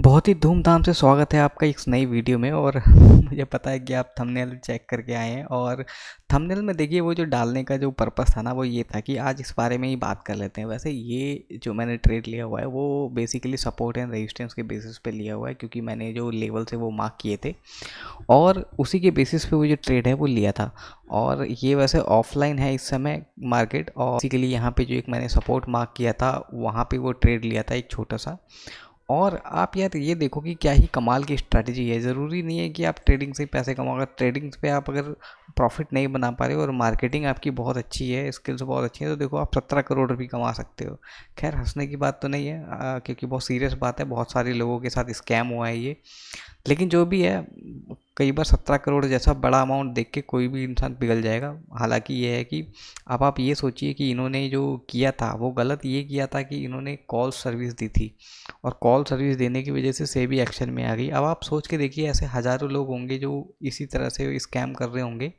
बहुत ही धूमधाम से स्वागत है आपका इस नई वीडियो में। और मुझे पता है कि आप थंबनेल चेक करके आए हैं। और थंबनेल में देखिए वो जो डालने का जो पर्पस था ना, वो ये था कि आज इस बारे में ही बात कर लेते हैं। वैसे ये जो मैंने ट्रेड लिया हुआ है वो बेसिकली सपोर्ट एंड रेजिस्टेंस के बेसिस पे लिया हुआ है, क्योंकि मैंने जो लेवल से वो मार्क किए थे और उसी के बेसिस पे वो जो ट्रेड है वो लिया था। और ये वैसे ऑफलाइन है इस समय मार्केट, और बेसिकली यहाँ पे जो एक मैंने सपोर्ट मार्क किया था वहाँ पे वो ट्रेड लिया था एक छोटा सा। और आप यार ये देखो कि क्या ही कमाल की स्ट्रैटेजी है। ज़रूरी नहीं है कि आप ट्रेडिंग से पैसे कमाओ। अगर ट्रेडिंग पे आप अगर प्रॉफिट नहीं बना पा रहे हो और मार्केटिंग आपकी बहुत अच्छी है, स्किल्स बहुत अच्छी है, तो देखो आप 17 करोड़ भी कमा सकते हो। खैर हंसने की बात तो नहीं है, क्योंकि बहुत सीरियस बात है। बहुत सारे लोगों के साथ स्कैम हुआ है ये। लेकिन जो भी है, कई बार 17 करोड़ जैसा बड़ा अमाउंट देख के कोई भी इंसान पिघल जाएगा। हालांकि ये है कि अब आप ये सोचिए कि इन्होंने जो किया था वो गलत ये किया था कि इन्होंने कॉल सर्विस दी थी, और कॉल सर्विस देने की वजह से सेबी एक्शन में आ गई। अब आप सोच के देखिए, ऐसे हज़ारों लोग होंगे जो इसी तरह से स्कैम कर रहे होंगे,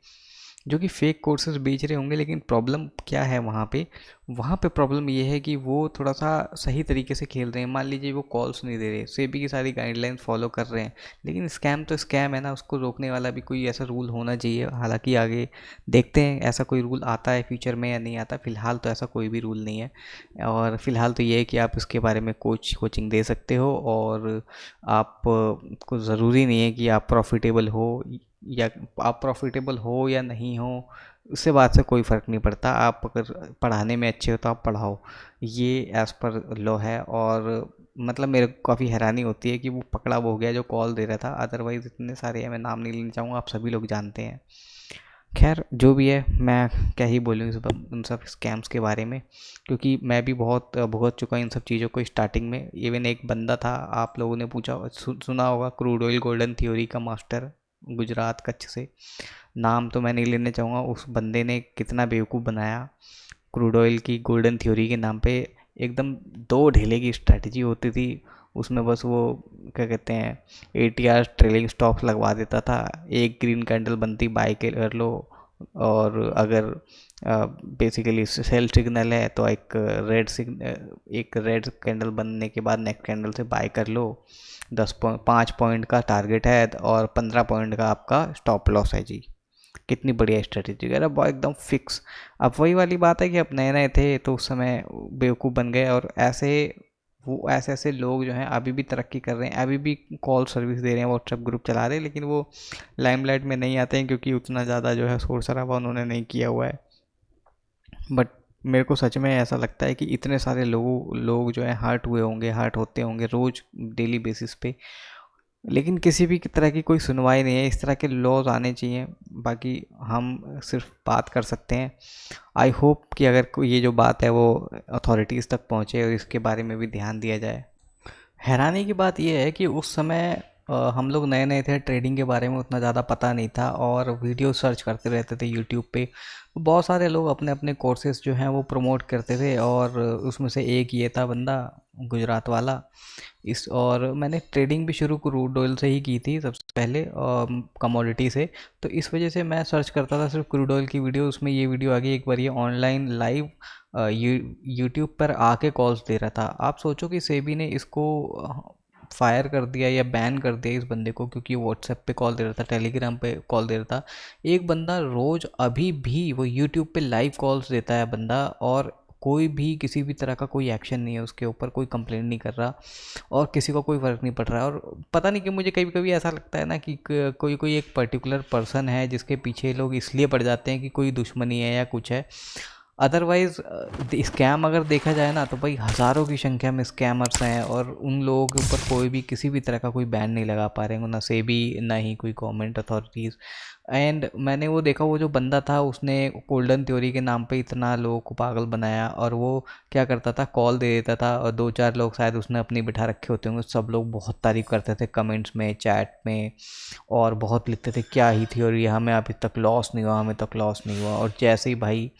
जो कि फेक कोर्सेज बेच रहे होंगे। लेकिन प्रॉब्लम क्या है वहाँ पे प्रॉब्लम ये है कि वो थोड़ा सा सही तरीके से खेल रहे हैं। मान लीजिए वो कॉल्स नहीं दे रहे, सेबी की सारी गाइडलाइंस फॉलो कर रहे हैं, लेकिन स्कैम तो स्कैम है ना। उसको रोकने वाला भी कोई ऐसा रूल होना चाहिए। हालांकि आगे देखते हैं ऐसा कोई रूल आता है फ्यूचर में या नहीं आता। फ़िलहाल तो ऐसा कोई भी रूल नहीं है। और फ़िलहाल तो ये है कि आप इसके बारे में कोचिंग दे सकते हो, और आप को ज़रूरी नहीं है कि आप प्रॉफिटेबल हो या नहीं हो। उससे बात से कोई फ़र्क नहीं पड़ता। आप अगर पढ़ाने में अच्छे हो तो आप पढ़ाओ, ये एज़ पर लॉ है। और मतलब मेरे को काफ़ी हैरानी होती है कि वो पकड़ा वो हो गया जो कॉल दे रहा था। अदरवाइज़ इतने सारे हैं, मैं नाम नहीं लेना चाहूँगा, आप सभी लोग जानते हैं। खैर जो भी है, मैं क्या ही बोलूँ उन सब स्कैम्स के बारे में, क्योंकि मैं भी बहुत भुगत चुका इन सब चीज़ों को। स्टार्टिंग में इवन एक बंदा था, आप लोगों ने सुना होगा, क्रूड ऑयल गोल्डन थ्योरी का मास्टर, गुजरात कच्छ से। नाम तो मैं नहीं लेना चाहूँगा। उस बंदे ने कितना बेवकूफ़ बनाया। क्रूड ऑयल की गोल्डन थ्योरी के नाम पे एकदम दो ढेले की स्ट्रैटेजी होती थी उसमें। बस वो क्या कहते हैं, ATR ट्रेलिंग स्टॉप्स लगवा देता था। एक ग्रीन कैंडल बनती बाय कर लो, और अगर बेसिकली सेल सिग्नल है तो एक रेड कैंडल बनने के बाद नेक्स्ट कैंडल से बाय कर लो। 5 पॉइंट का टारगेट है और 15 पॉइंट का आपका स्टॉप लॉस है जी। कितनी बढ़िया स्ट्रेटेजी, अरे बहुत एकदम फिक्स। अब वही वाली बात है कि अब नए नए थे तो उस समय बेवकूफ़ बन गए। और ऐसे ऐसे लोग जो हैं अभी भी तरक्की कर रहे हैं, अभी भी कॉल सर्विस दे रहे हैं, व्हाट्सएप ग्रुप चला रहे हैं। लेकिन वो लाइमलाइट में नहीं आते हैं, क्योंकि उतना ज़्यादा जो है शोर शराबा उन्होंने नहीं किया हुआ है। बट मेरे को सच में ऐसा लगता है कि इतने सारे लोग जो है हर्ट होते होंगे रोज़, डेली बेसिस पे। लेकिन किसी भी तरह की कोई सुनवाई नहीं है। इस तरह के लॉज आने चाहिए। बाकी हम सिर्फ बात कर सकते हैं। आई होप कि अगर ये जो बात है वो अथॉरिटीज़ तक पहुँचे और इसके बारे में भी ध्यान दिया जाए। हैरानी की बात यह है कि उस समय हम लोग नए नए थे, ट्रेडिंग के बारे में उतना ज़्यादा पता नहीं था, और वीडियो सर्च करते रहते थे यूट्यूब पे। बहुत सारे लोग अपने अपने कोर्सेज जो हैं वो प्रमोट करते थे, और उसमें से एक ये था बंदा, गुजरात वाला। और मैंने ट्रेडिंग भी शुरू क्रूड ऑयल से ही की थी सबसे पहले, कमोडिटी से। तो इस वजह से मैं सर्च करता था सिर्फ क्रूड ऑयल की वीडियो। उसमें ये वीडियो आ गई एक बार, ये ऑनलाइन लाइव यूट्यूब पर आके कॉल्स दे रहा था। आप सोचो कि सेबी ने इसको फायर कर दिया या बैन कर दिया इस बंदे को, क्योंकि व्हाट्सएप पे कॉल दे रहा था, टेलीग्राम पे कॉल दे रहा था। एक बंदा रोज़ अभी भी वो यूट्यूब पे लाइव कॉल्स देता है बंदा, और कोई भी किसी भी तरह का कोई एक्शन नहीं है उसके ऊपर, कोई कंप्लेंट नहीं कर रहा, और किसी को कोई फ़र्क नहीं पड़ रहा है। और पता नहीं कि मुझे कभी कभी ऐसा लगता है ना कि कोई कोई एक पर्टिकुलर पर्सन है जिसके पीछे लोग इसलिए पड़ जाते हैं कि कोई दुश्मनी है या कुछ है। अदरवाइज़ स्कैम अगर देखा जाए ना, तो भाई हज़ारों की संख्या में स्कैमर्स हैं, और उन लोगों के ऊपर कोई भी किसी भी तरह का कोई बैन नहीं लगा पा रहे हैं, ना सेबी ना ही कोई गवर्नमेंट अथॉरिटीज़। एंड मैंने वो देखा, वो जो बंदा था उसने गोल्डन थ्योरी के नाम पे इतना लोगों को पागल बनाया। और वो क्या करता था, कॉल दे देता था, और 2-4 लोग शायद उसने अपनी बिठा रखे होते होंगे, सब लोग बहुत तारीफ़ करते थे कमेंट्स में, चैट में, और बहुत लिखते थे क्या ही थ्योरी, हमें अभी तक लॉस नहीं हुआ, हमें तक लॉस नहीं हुआ। और जैसे ही भाई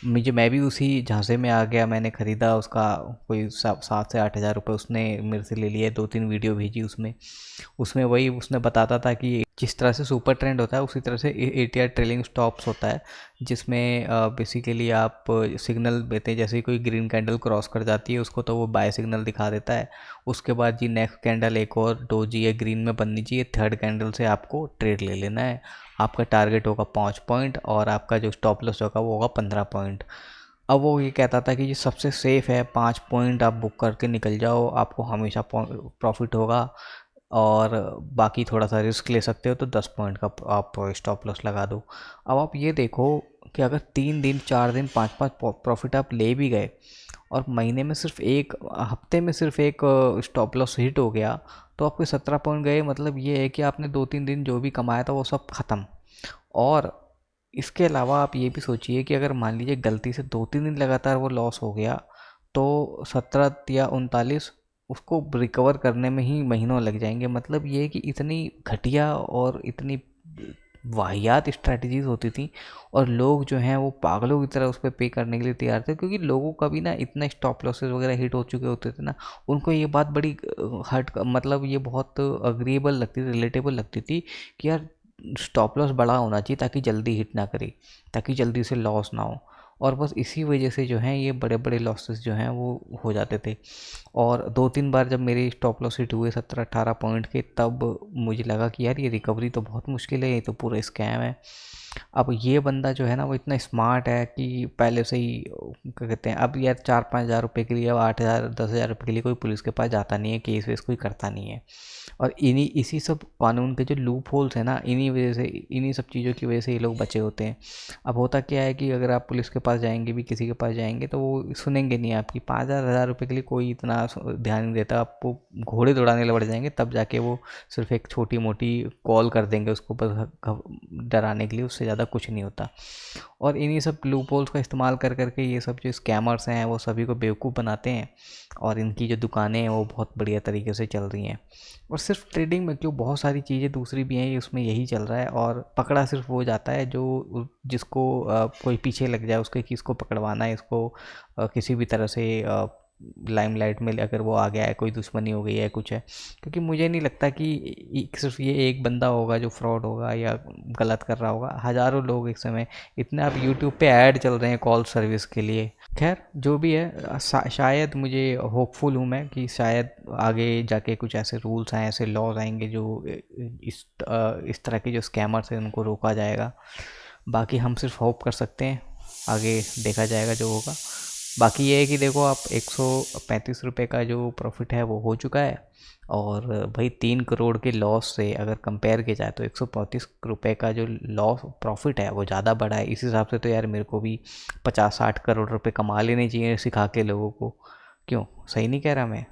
मैं भी उसी झांसे में आ गया, मैंने ख़रीदा उसका कोई 7 से 8 हज़ार रुपये उसने मेरे से ले लिए। 2-3 वीडियो भेजी उसमें उसमें वही उसने बताता था कि जिस तरह से सुपर ट्रेंड होता है उसी तरह से एटीआर ट्रेलिंग स्टॉप्स होता है, जिसमें बेसिकली आप सिग्नल देते हैं। जैसे ही कोई ग्रीन कैंडल क्रॉस कर जाती है उसको तो वो बाय सिग्नल दिखा देता है। उसके बाद जी नेक्स्ट कैंडल एक और डोजी है ग्रीन में बननी चाहिए, थर्ड कैंडल से आपको ट्रेड ले लेना है। आपका टारगेट होगा 5 पॉइंट और आपका जो स्टॉप लॉस होगा वो होगा 15 पॉइंट। अब वो ये कहता था कि ये सबसे सेफ़ है, 5 पॉइंट आप बुक करके निकल जाओ, आपको हमेशा प्रॉफिट होगा, और बाकी थोड़ा सा रिस्क ले सकते हो तो 10 पॉइंट का आप स्टॉप लॉस लगा दो। अब आप ये देखो कि अगर 3 दिन 4 दिन 5-5 प्रॉफिट आप ले भी गए और महीने में सिर्फ एक, हफ्ते में सिर्फ एक स्टॉप लॉस हिट हो गया, तो आपके 17 पॉइंट गए। मतलब ये है कि आपने 2-3 दिन जो भी कमाया था वो सब ख़त्म। और इसके अलावा आप ये भी सोचिए कि अगर मान लीजिए गलती से 2-3 दिन लगातार वो लॉस हो गया, तो 17 या 39 उसको रिकवर करने में ही महीनों लग जाएंगे। मतलब ये है कि इतनी घटिया और इतनी वाहियात स्ट्रैटेजीज होती थी, और लोग जो हैं वो पागलों की तरह उस पर पे करने के लिए तैयार थे, क्योंकि लोगों का भी ना इतना स्टॉप लॉसेस वगैरह हिट हो चुके होते थे ना, उनको ये बात बड़ी हर्ट, मतलब ये बहुत अग्रीएबल लगती, रिलेटेबल लगती थी कि यार स्टॉप लॉस बड़ा होना चाहिए ताकि जल्दी हिट ना करे, ताकि जल्दी से लॉस ना हो। और बस इसी वजह से जो है ये बड़े बड़े लॉसेस जो हैं वो हो जाते थे। और 2-3 बार जब मेरे स्टॉप लॉस हिट हुए 17-18 पॉइंट के, तब मुझे लगा कि यार ये रिकवरी तो बहुत मुश्किल है, ये तो पूरा स्कैम है। अब ये बंदा जो है ना वो इतना स्मार्ट है कि पहले से ही क्या कहते हैं, अब यार 4-5 हज़ार रुपये के लिए, अब 8 हज़ार 10 हज़ार रुपये के लिए कोई पुलिस के पास जाता नहीं है, केस वेस कोई करता नहीं है। और इन्हीं इसी सब कानून के जो लूप होल्स हैं ना, इन्हीं वजह से, इन्हीं सब चीज़ों की वजह से ये लोग बचे होते हैं। अब होता क्या है कि अगर आप पुलिस के पास जाएंगे भी, किसी के पास जाएंगे, तो वो सुनेंगे नहीं आपकी। 5,000 10,000 रुपये के लिए कोई इतना ध्यान नहीं देता, आपको घोड़े दौड़ाने लग जाएंगे, तब जाके वो सिर्फ एक छोटी मोटी कॉल कर देंगे उसको बस डराने के लिए, उससे ज़्यादा कुछ नहीं होता। और इन्हीं सब लूप होल्स का इस्तेमाल कर करके ये सब जो स्कैमर्स हैं वो सभी को बेवकूफ़ बनाते हैं, और इनकी जो दुकानें हैं वो बहुत बढ़िया तरीके से चल रही हैं। और सिर्फ ट्रेडिंग में क्यों, बहुत सारी चीज़ें दूसरी भी हैं, उसमें यही चल रहा है। और पकड़ा सिर्फ वो जाता है जो, जिसको कोई पीछे लग जाए उसके, कि इसको पकड़वाना है, इसको किसी भी तरह से लाइमलाइट में अगर वो आ गया है, कोई दुश्मनी हो गई है, कुछ है। क्योंकि मुझे नहीं लगता कि सिर्फ ये एक बंदा होगा जो फ्रॉड होगा या गलत कर रहा होगा, हज़ारों लोग इस समय, इतने आप यूट्यूब पे ऐड चल रहे हैं कॉल सर्विस के लिए। खैर जो भी है, शायद मुझे होपफुल हूँ मैं कि शायद आगे जाके कुछ ऐसे रूल्स आए, ऐसे लॉज आएंगे जो इस तरह के जो स्कैमर्स हैं उनको रोका जाएगा। बाकी हम सिर्फ होप कर सकते हैं, आगे देखा जाएगा जो होगा। बाकी ये है कि देखो आप, 135 रुपये का जो प्रॉफिट है वो हो चुका है, और भाई 3 करोड़ के लॉस से अगर कंपेयर किया जाए तो 135 रुपये का जो लॉस प्रॉफिट है वो ज़्यादा बड़ा है। इस हिसाब से तो यार मेरे को भी 50-60 करोड़ रुपए कमा लेने चाहिए सिखा के लोगों को। क्यों, सही नहीं कह रहा मैं?